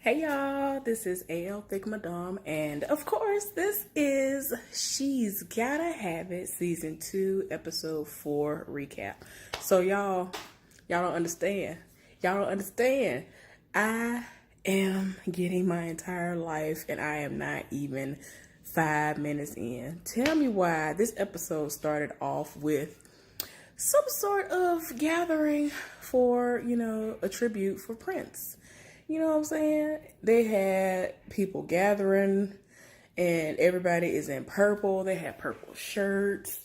Hey y'all, this is AL Thick Madame, and of course, this is She's Gotta Have It Season 2, Episode 4 recap. So y'all don't understand. Y'all don't understand. I am getting my entire life, and I am not even 5 minutes in. Tell me why this episode started off with some sort of gathering for, a tribute for Prince. You know what I'm saying? They had people gathering and everybody is in purple. They have purple shirts.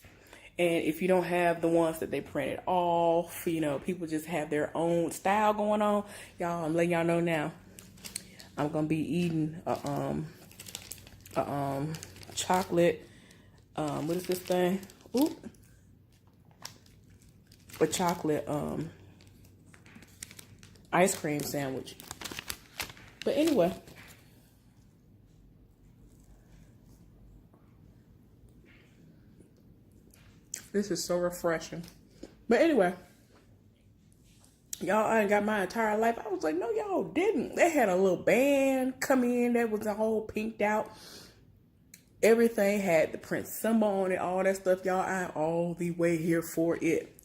And if you don't have the ones that they printed off, people just have their own style going on. Y'all, I'm letting y'all know now. I'm going to be eating a chocolate, what is this thing? A chocolate ice cream sandwich. But anyway, this is so refreshing. But anyway, y'all, I got my entire life. I was like, no, y'all didn't. They had a little band come in that was all pinked out. Everything had the Prince symbol on it, all that stuff. Y'all, I'm all the way here for it.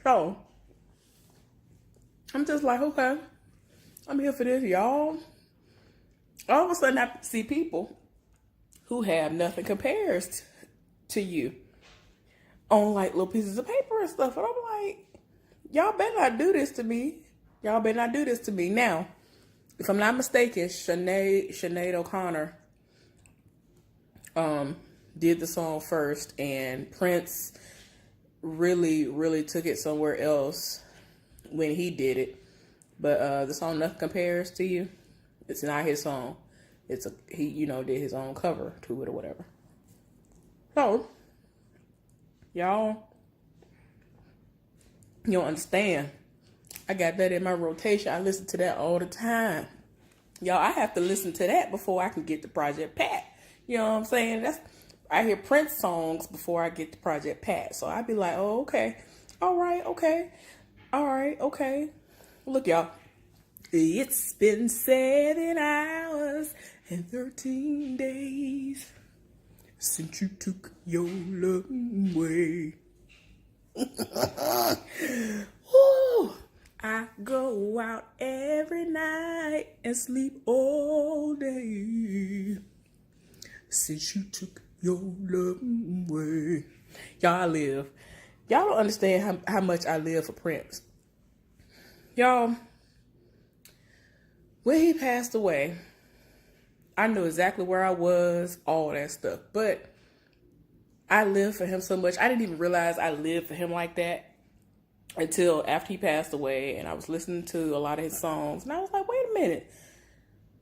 So, I'm just like, okay, I'm here for this, y'all. All of a sudden, I see people who have nothing compares to you on like little pieces of paper and stuff. And I'm like, y'all better not do this to me. Y'all better not do this to me. Now, if I'm not mistaken, Sinead O'Connor did the song first, and Prince really, really took it somewhere else when he did it. But the song Nothing Compares to You, it's not his song. He did his own cover to it or whatever. So, y'all, you don't understand. I got that in my rotation. I listen to that all the time. Y'all, I have to listen to that before I can get to Project Pat. You know what I'm saying? I hear Prince songs before I get to Project Pat. So I'd be like, oh, okay. All right, okay. All right, okay. Look, y'all. It's been 7 hours and 13 days since you took your love away. Ooh, I go out every night and sleep all day since you took your love away. Y'all, y'all don't understand how much I live for Prince. Y'all, when he passed away, I knew exactly where I was, all that stuff. But I lived for him so much. I didn't even realize I lived for him like that until after he passed away, and I was listening to a lot of his songs. And I was like, wait a minute.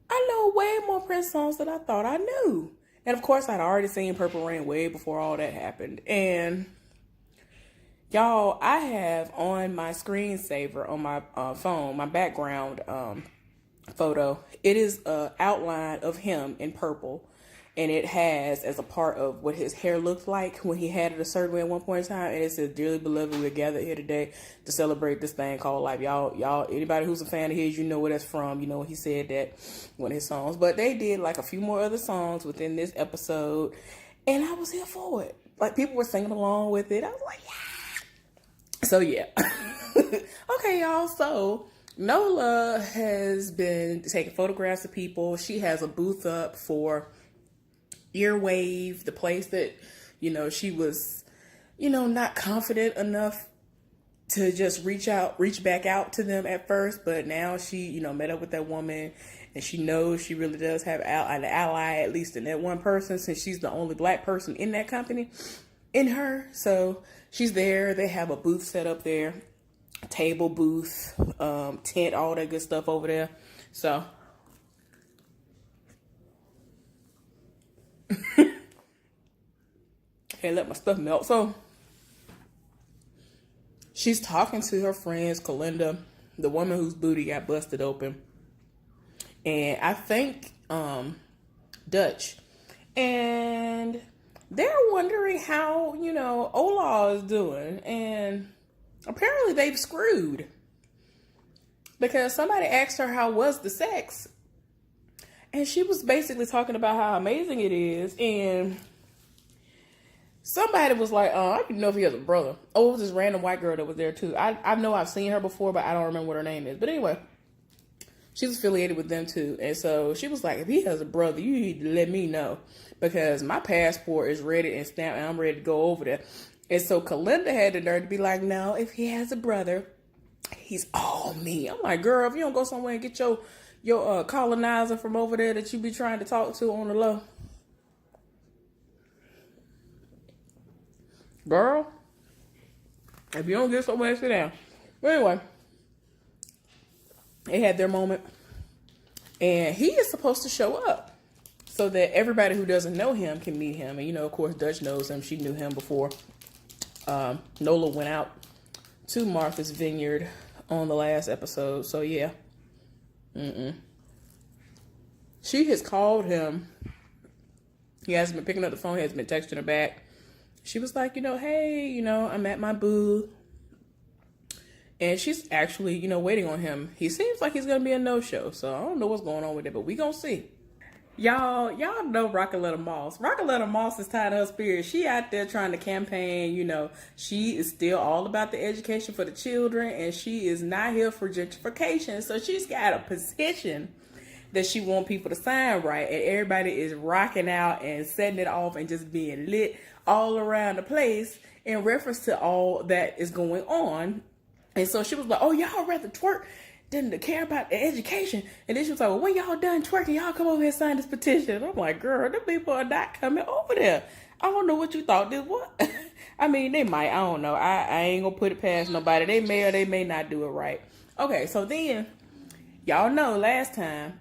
I know way more Prince songs than I thought I knew. And of course, I'd already seen Purple Rain way before all that happened. And y'all, I have on my screensaver on my phone, my background photo, it is an outline of him in purple, and it has as a part of what his hair looked like when he had it a certain way at one point in time, and it says, dearly beloved, we're gathered here today to celebrate this thing called life. Y'all, anybody who's a fan of his, you know where that's from. You know he said that one of his songs. But they did like a few more other songs within this episode, and I was here for it. Like, people were singing along with it. I was like, yeah. So yeah. Okay, y'all, so Nola has been taking photographs of people. She has a booth up for Earwave, the place that, she was, not confident enough to just reach back out to them at first. But now she, met up with that woman, and she knows she really does have an ally, at least in that one person, since she's the only black person in that company, in her. So she's there. They have a booth set up there. Table, booth, tent, all that good stuff over there. So can't let my stuff melt. So she's talking to her friends, Kalinda, the woman whose booty got busted open, and I think Dutch, and they're wondering how Ola is doing, and apparently they've screwed. because somebody asked her how was the sex, and she was basically talking about how amazing it is, and somebody was like, I didn't know if he has a brother. Oh, it was this random white girl that was there too. I know I've seen her before, but I don't remember what her name is. But anyway, she's affiliated with them too. And so she was like, if he has a brother, you need to let me know, because my passport is ready and stamped and I'm ready to go over there. And so Kalinda had the nerve to be like, no, if he has a brother, he's all me. I'm like, girl, if you don't go somewhere and get your colonizer from over there that you be trying to talk to on the low. Girl, if you don't get somewhere, sit down. But anyway, they had their moment. And he is supposed to show up so that everybody who doesn't know him can meet him. And, of course, Dutch knows him. She knew him before. Nola went out to Martha's Vineyard on the last episode. So, yeah. She has called him. He hasn't been picking up the phone. He hasn't been texting her back. She was like, hey, I'm at my booth. And she's actually, waiting on him. He seems like he's going to be a no-show. So I don't know what's going on with it, but we going to see. Y'all know Rockyletta Moss. Rockyletta Moss is tied to her spirit. She out there trying to campaign, she is still all about the education for the children, and she is not here for gentrification. So she's got a petition that she want people to sign, right? And everybody is rocking out and setting it off and just being lit all around the place in reference to all that is going on. And so she was like, oh, y'all rather twerk than to care about the education. And then she was like, well, when y'all done twerking, y'all come over here and sign this petition. And I'm like, girl, the people are not coming over there. I don't know what you thought this was. I mean, they might. I don't know. I ain't going to put it past nobody. They may or they may not do it right. Okay, so then, y'all know last time,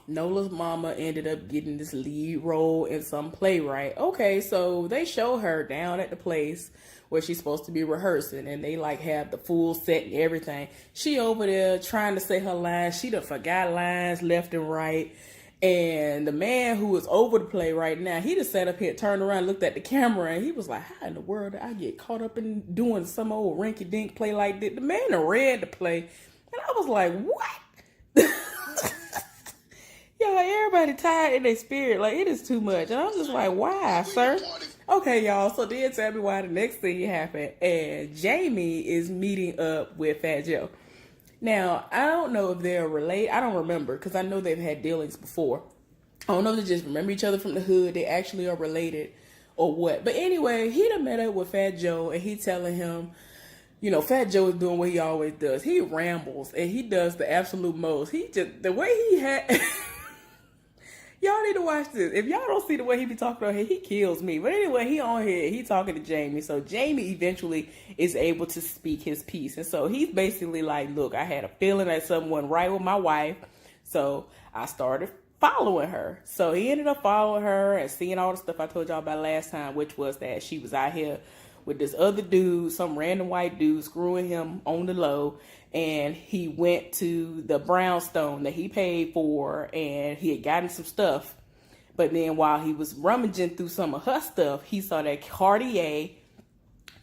Nola's mama ended up getting this lead role in some play, right? Okay, so they show her down at the place where she's supposed to be rehearsing, and they have the full set and everything. She over there trying to say her lines. She done forgot lines left and right. And the man who is over the play right now, he just sat up here, turned around, looked at the camera, and he was like, how in the world did I get caught up in doing some old rinky-dink play like this? The man done read the play, and I was like, what? Y'all, everybody tired in their spirit. It is too much. And I was just like, why, sir? Okay, y'all. So then tell me why the next thing happened. And Jamie is meeting up with Fat Joe. Now, I don't know if they're related. I don't remember, because I know they've had dealings before. I don't know if they just remember each other from the hood. They actually are related or what. But anyway, he done met up with Fat Joe, and he telling him, Fat Joe is doing what he always does. He rambles, and he does the absolute most. The way he had... Y'all need to watch this. If y'all don't see the way he be talking on here, he kills me. But anyway, he on here, he talking to Jamie. So Jamie eventually is able to speak his piece. And so he's basically like, look, I had a feeling that something wasn't right with my wife. So I started following her. So he ended up following her and seeing all the stuff I told y'all about last time, which was that she was out here with this other dude, some random white dude, screwing him on the low. And he went to the brownstone that he paid for, and he had gotten some stuff. But then while he was rummaging through some of her stuff, he saw that Cartier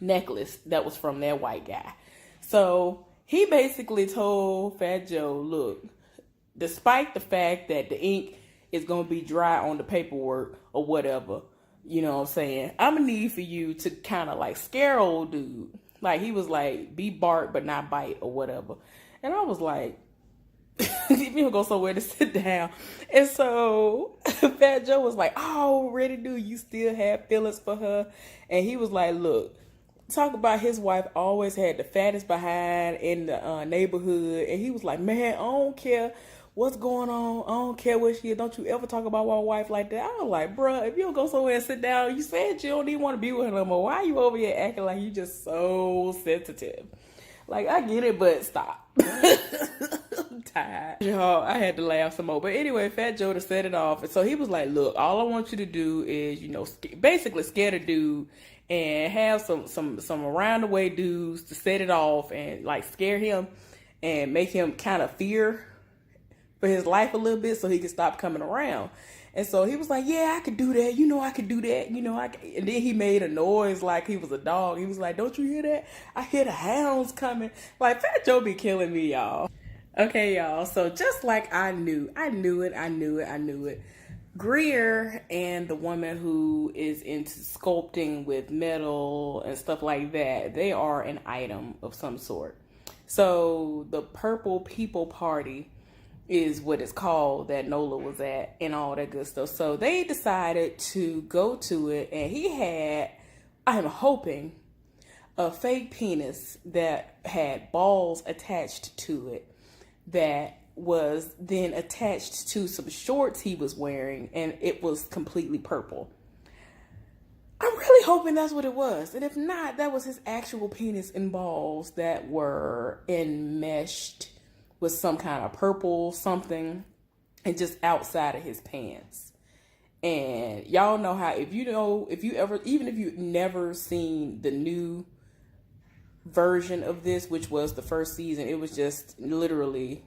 necklace that was from that white guy. So he basically told Fat Joe, look, despite the fact that the ink is going to be dry on the paperwork or whatever, you know what I'm saying, I'm going to need for you to kind of scare old dude. He was like, be bark but not bite or whatever. And I was like, you don't go somewhere to sit down. And so Fat Joe was like, oh, ready, dude, you still have feelings for her? And he was like, look, talk about his wife always had the fattest behind in the neighborhood. And he was like, man, I don't care what's going on. I don't care what she is. Don't you ever talk about my wife like that. I was like, bruh, if you don't go somewhere and sit down, you said you don't even want to be with her no more. Why are you over here acting like you just so sensitive? I get it, but stop. I'm tired. Y'all, I had to laugh some more. But anyway, Fat Joe to set it off. And so he was like, look, all I want you to do is, basically scare the dude and have some around the way dudes to set it off and scare him and make him kind of fear for his life a little bit so he could stop coming around. And so he was like, yeah, I could do that. I could do that. And then he made a noise like he was a dog. He was like, don't you hear that? I hear the hounds coming. Fat Joe be killing me, y'all. Okay, y'all. So just like I knew it. Greer and the woman who is into sculpting with metal and stuff like that, they are an item of some sort. So the Purple People Party is what it's called that Nola was at and all that good stuff. So they decided to go to it, and he had, I'm hoping, a fake penis that had balls attached to it that was then attached to some shorts he was wearing, and it was completely purple. I'm really hoping that's what it was. And if not, that was his actual penis and balls that were enmeshed with some kind of purple something and just outside of his pants. And y'all know how, if you ever, even if you've never seen the new version of this, which was the first season, it was just literally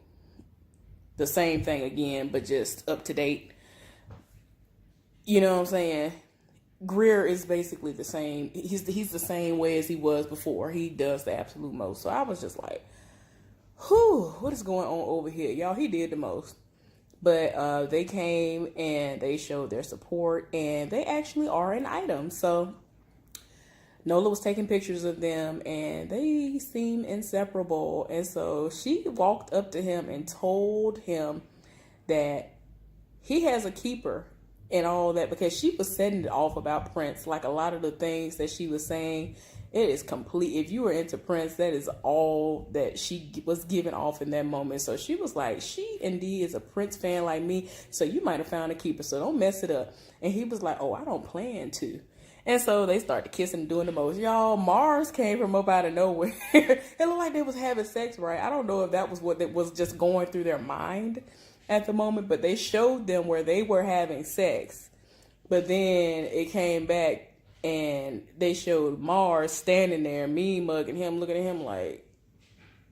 the same thing again, but just up to date. You know what I'm saying? Greer is basically the same. He's the same way as he was before. He does the absolute most. So I was just like, whew, what is going on over here? Y'all, he did the most. But they came and they showed their support, and they actually are an item. So Nola was taking pictures of them, and they seem inseparable. And so she walked up to him and told him that he has a keeper and all that, because she was setting it off about Prince. Like, a lot of the things that she was saying, it is complete. If you were into Prince, that is all that she was giving off in that moment. So she was like, she indeed is a Prince fan like me, so you might have found a keeper, so don't mess it up. And he was like, oh, I don't plan to. And so they started kissing and doing the most. Y'all, Mars came from up out of nowhere. It looked like they was having sex, right? I don't know if that was what it was just going through their mind at the moment, but they showed them where they were having sex. But then it came back and they showed Mars standing there, me mugging him, looking at him like,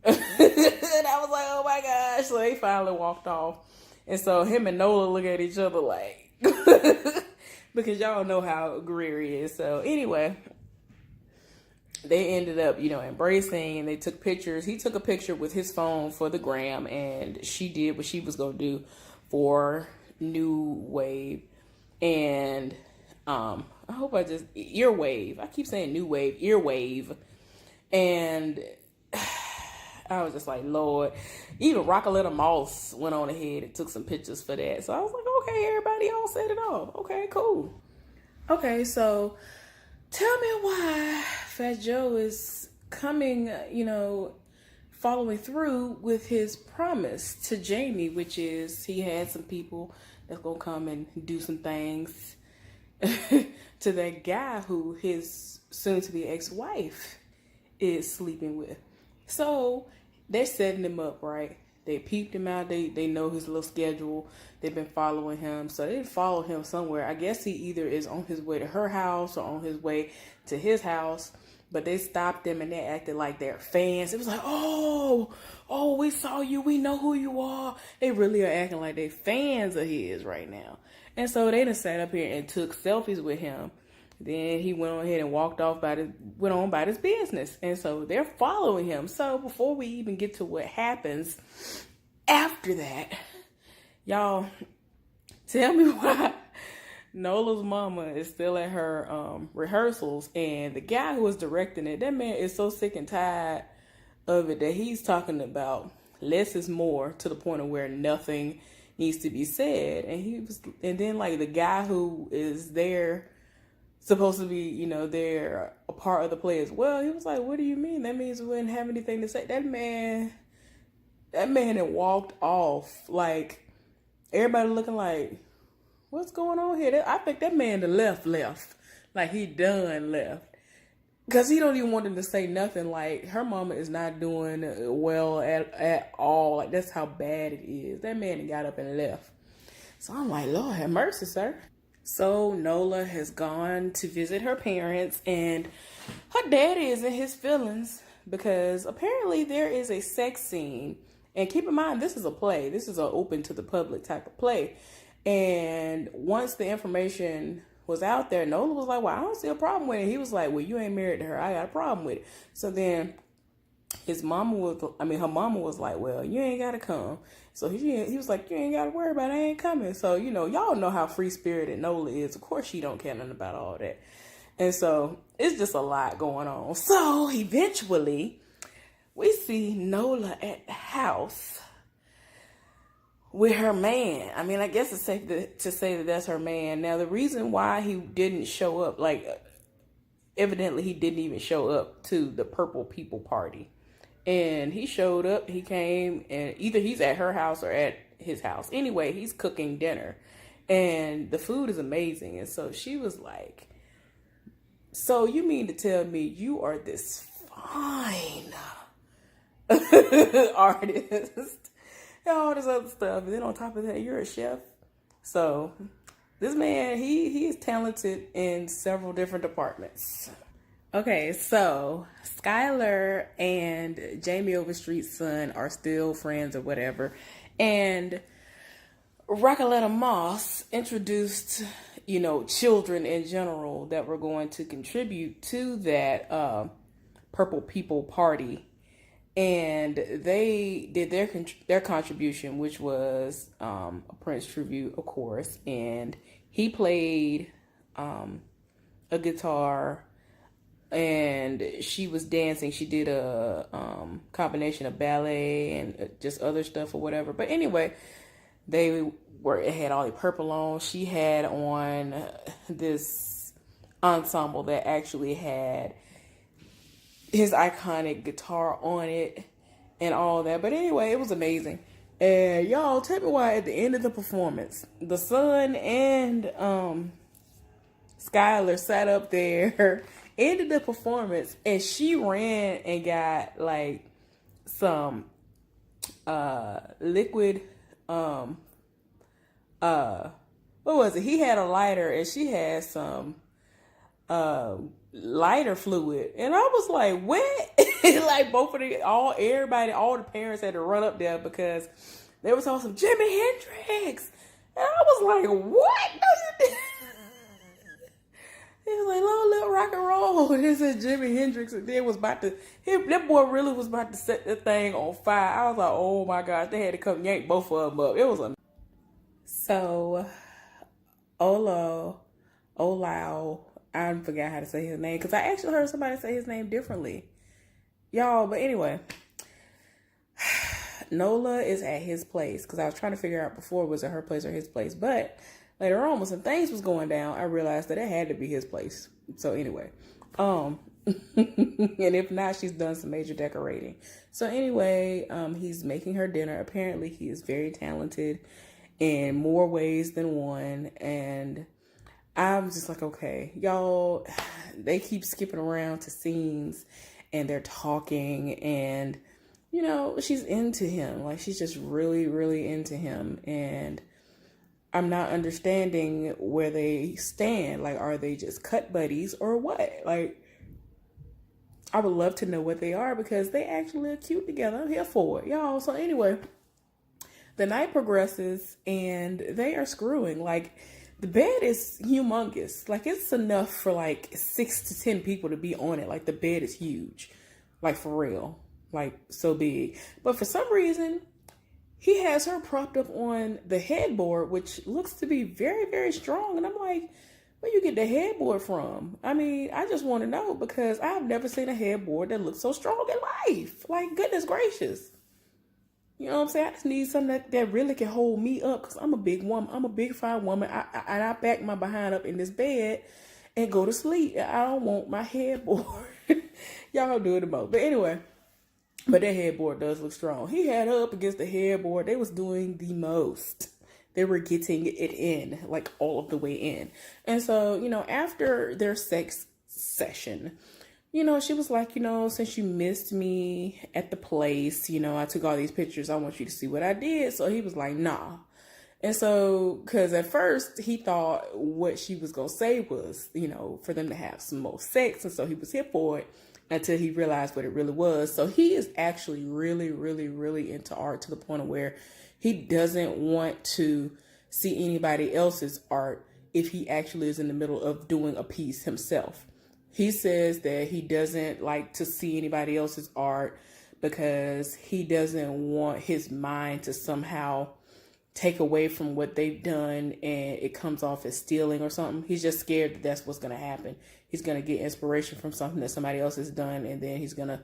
and I was like, oh my gosh. So they finally walked off. And so him and Nola look at each other like, because y'all know how Greer is. So anyway, they ended up, embracing, and they took pictures. He took a picture with his phone for the gram, and she did what she was going to do for New Wave. And I hope Earwave. I keep saying New Wave, Earwave. And I was just like, Lord. Even Rockaletta Moss went on ahead and took some pictures for that. So I was like, okay, everybody all set it off. Okay, cool. Okay, so tell me why Fat Joe is coming, following through with his promise to Jamie, which is he had some people that's going to come and do some things to that guy who his soon-to-be ex-wife is sleeping with. So they're setting him up, right? They peeped him out. They know his little schedule. They've been following him. So they followed him somewhere. I guess he either is on his way to her house or on his way to his house. But they stopped them and they acted like they're fans. It was like, oh, we saw you. We know who you are. They really are acting like they fans of his right now. And so they just sat up here and took selfies with him. Then he went on ahead and went on about his business. And so they're following him. So before we even get to what happens after that, y'all, tell me why Nola's mama is still at her rehearsals, and the guy who was directing it, that man is so sick and tired of it that he's talking about less is more, to the point of where nothing needs to be said. And then like the guy who is there, supposed to be, they're a part of the play as well, he was like, what do you mean? That means we didn't have anything to say. That man had walked off. Like, everybody looking like, what's going on here? I think that man left. Like, he done left. Because he don't even want him to say nothing. Like, her mama is not doing well at all. Like, that's how bad it is. That man got up and left. So I'm like, Lord have mercy, sir. So Nola has gone to visit her parents, and her daddy is in his feelings because apparently there is a sex scene. And keep in mind, this is a play. This is an open to the public type of play. And once the information was out there, Nola was like, well, I don't see a problem with it. He was like, well, you ain't married to her. I got a problem with it. So then her mama was like, well, you ain't gotta come. So he was like, you ain't gotta worry about it, I ain't coming. So, y'all know how free spirited Nola is. Of course she don't care nothing about all that. And so it's just a lot going on. So eventually we see Nola at the house with her man. I mean, I guess it's safe to say that that's her man. Now, the reason why he didn't show up, evidently he didn't even show up to the Purple People party. And he showed up, he came, and either he's at her house or at his house. Anyway, he's cooking dinner. And the food is amazing. And so she was like, so you mean to tell me you are this fine artist and all this other stuff, and then on top of that, you're a chef? So this man, he is talented in several different departments. Okay, so Skylar and Jamie Overstreet's son are still friends or whatever. And Raqueletta Moss introduced, children in general that were going to contribute to that Purple People party. And they did their contribution, which was a Prince tribute, of course. And he played a guitar, and she was dancing. She did a combination of ballet and just other stuff or whatever. But anyway, it had all the purple on. She had on this ensemble that actually had his iconic guitar on it and all that. But anyway, it was amazing. And y'all, tell me why at the end of the performance, the son and Skylar sat up there, ended the performance, and she ran and got like some liquid what was it? He had a lighter and she had some lighter fluid, and I was like, what? Like both of all the parents had to run up there because they was on some Jimi Hendrix, and I was like, what? He was like, "Long live rock and roll." This is Jimi Hendrix, and then that boy really was about to set the thing on fire. I was like, oh my gosh, they had to come yank both of them up. It was so Olau, I forgot how to say his name because I actually heard somebody say his name differently, y'all. But anyway, Nola is at his place because I was trying to figure out before, was it her place or his place, but later on when some things was going down, I realized that it had to be his place. So anyway, and if not, she's done some major decorating. So anyway, he's making her dinner. Apparently he is very talented in more ways than one, and I'm just like, okay, y'all, they keep skipping around to scenes and they're talking, and she's into him. Like, she's just really, really into him, and I'm not understanding where they stand. Like, are they just cut buddies or what? Like, I would love to know what they are because they actually are cute together. I'm here for it, y'all. So anyway, the night progresses and they are screwing. Like, the bed is humongous. Like, it's enough for like 6 to 10 people to be on it. Like, the bed is huge. Like, for real. Like, so big. But for some reason, he has her propped up on the headboard, which looks to be very, very strong. And I'm like, where you get the headboard from? I mean, I just want to know because I've never seen a headboard that looks so strong in life. Like, goodness gracious. You know what I'm saying? I just need something that really can hold me up because I'm a big woman. I'm a big, fine woman. I back my behind up in this bed and go to sleep. I don't want my headboard. Y'all do it the most. But anyway, but that headboard does look strong. He had her up against the headboard. They was doing the most. They were getting it in, like all of the way in. And so, after their sex session, she was like, since you missed me at the place, I took all these pictures. I want you to see what I did. So he was like, nah. And so, because at first he thought what she was going to say was, for them to have some more sex. And so he was here for it until he realized what it really was. So he is actually really, really, really into art to the point of where he doesn't want to see anybody else's art if he actually is in the middle of doing a piece himself. He says that he doesn't like to see anybody else's art because he doesn't want his mind to somehow take away from what they've done and it comes off as stealing or something. He's just scared that that's what's going to happen. He's going to get inspiration from something that somebody else has done, and then he's going to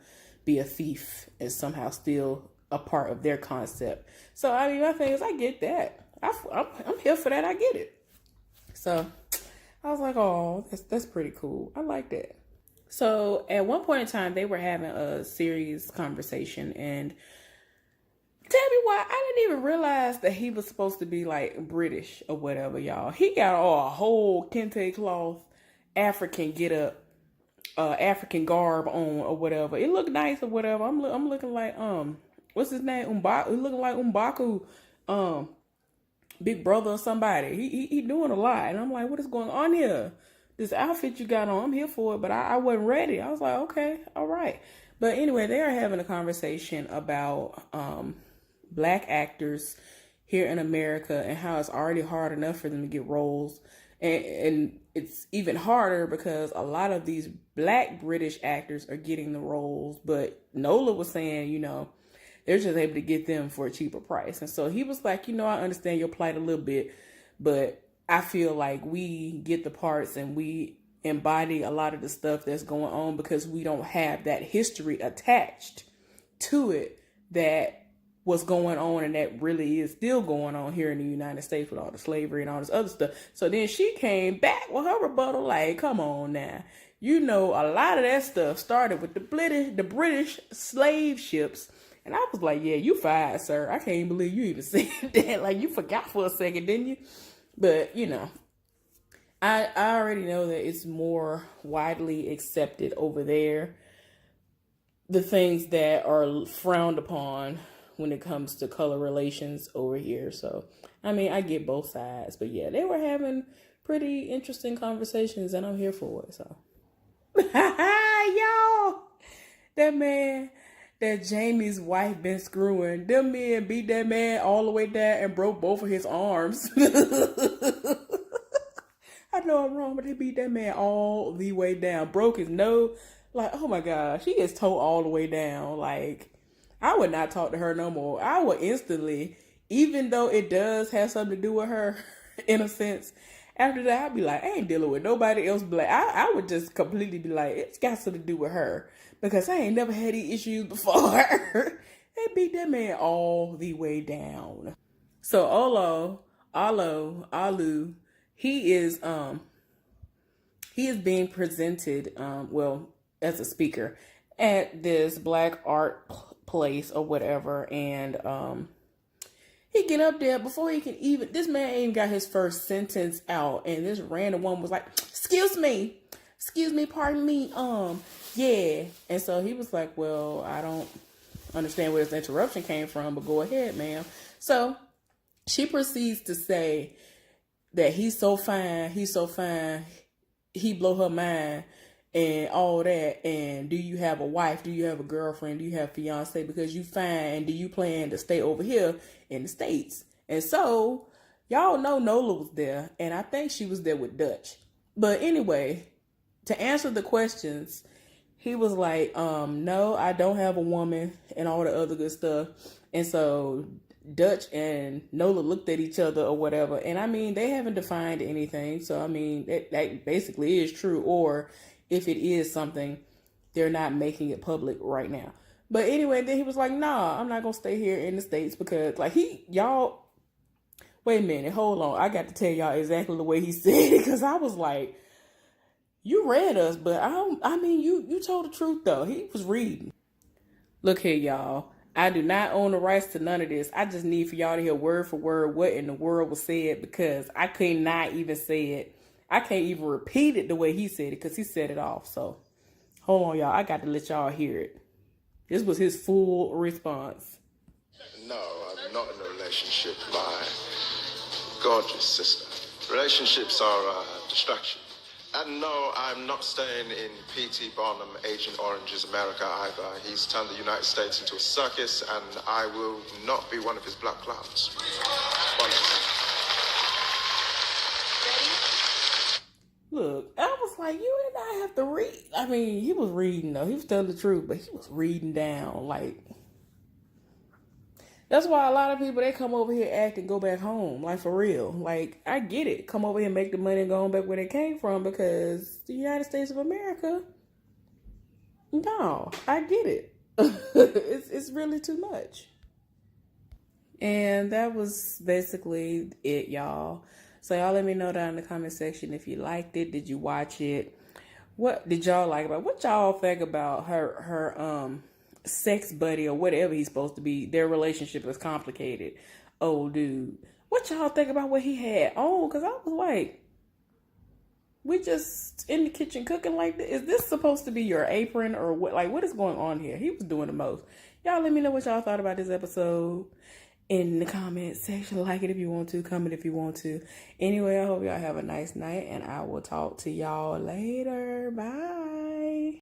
be a thief and somehow steal a part of their concept. So, I mean, my thing is, I get that. I'm here for that. I get it. So, I was like, oh, that's pretty cool. I like that. So, at one point in time, they were having a serious conversation, and tell me why I didn't even realize that he was supposed to be like British or whatever, y'all. He got a whole kente cloth African get up, African garb on or whatever. It looked nice or whatever. I'm looking like what's his name? He looking like M'Baku, big brother or somebody. He doing a lot, and I'm like, what is going on here? This outfit you got on, I'm here for it, but I wasn't ready. I was like, okay, all right. But anyway, they are having a conversation about Black actors here in America and how it's already hard enough for them to get roles. And it's even harder because a lot of these Black British actors are getting the roles. But Nola was saying, they're just able to get them for a cheaper price. And so he was like, I understand your plight a little bit, but I feel like we get the parts and we embody a lot of the stuff that's going on because we don't have that history attached to it that was going on and that really is still going on here in the United States with all the slavery and all this other stuff. So then she came back with her rebuttal like, come on now. A lot of that stuff started with the British slave ships. And I was like, yeah, you fired, sir. I can't even believe you even said that. Like, you forgot for a second, didn't you? But, I already know that it's more widely accepted over there. The things that are frowned upon when it comes to color relations over here. So, I mean, I get both sides. But yeah, they were having pretty interesting conversations and I'm here for it. So, y'all, that man that Jamie's wife been screwing, them men beat that man all the way down and broke both of his arms. I know I'm wrong, but they beat that man all the way down. Broke his nose. Like, oh my gosh, he is toe all the way down. Like, I would not talk to her no more. I would instantly, even though it does have something to do with her, in a sense, after that, I'd be like, I ain't dealing with nobody else Black. I would just completely be like, it's got something to do with her. Because I ain't never had these issues before. They beat that man all the way down. So Alu, he is being presented, as a speaker at this Black art place or whatever. And he get up there before he can even, this man ain't got his first sentence out. And this random woman was like, excuse me, pardon me, yeah. And so he was like, well, I don't understand where this interruption came from, but go ahead, ma'am. So she proceeds to say that he's so fine, he blow her mind and all that. And do you have a wife? Do you have a girlfriend? Do you have a fiance? Because you fine, and do you plan to stay over here in the States? And so y'all know Nola was there, and I think she was there with Dutch. But anyway, to answer the questions, he was like, no, I don't have a woman and all the other good stuff. And so Dutch and Nola looked at each other or whatever. And I mean, they haven't defined anything. So, I mean, that basically is true. Or if it is something, they're not making it public right now. But anyway, then he was like, nah, I'm not going to stay here in the States because like y'all, wait a minute, hold on. I got to tell y'all exactly the way he said it because I was like, you read us, but you told the truth though. He was reading. Look here, y'all. I do not own the rights to none of this. I just need for y'all to hear word for word what in the world was said because I could not even say it. I can't even repeat it the way he said it because he said it off. So hold on, y'all. I got to let y'all hear it. This was his full response. No, I'm not in a relationship, my gorgeous sister. Relationships are a distraction. And no, I'm not staying in P.T. Barnum, Agent Orange's America either. He's turned the United States into a circus, and I will not be one of his black clowns. Look, I was like, like, you did not have to read. I mean, he was reading though. He was telling the truth, but he was reading down. Like, that's why a lot of people, they come over here act and go back home. Like, for real. Like, I get it. Come over here and make the money and go back where they came from, because the United States of America, no, I get it. It's really too much. And that was basically it, y'all. So y'all let me know down in the comment section if you liked it. Did you watch it? What did y'all like about? What y'all think about her sex buddy or whatever he's supposed to be? Their relationship is complicated. Oh, dude, what y'all think about what he had on? Because I was like, we just in the kitchen cooking like this. Is this supposed to be your apron or what? Like, what is going on here? He was doing the most. Y'all let me know what y'all thought about this episode in the comment section. Like it if you want to, comment if you want to. Anyway, I hope y'all have a nice night, and I will talk to y'all later. Bye.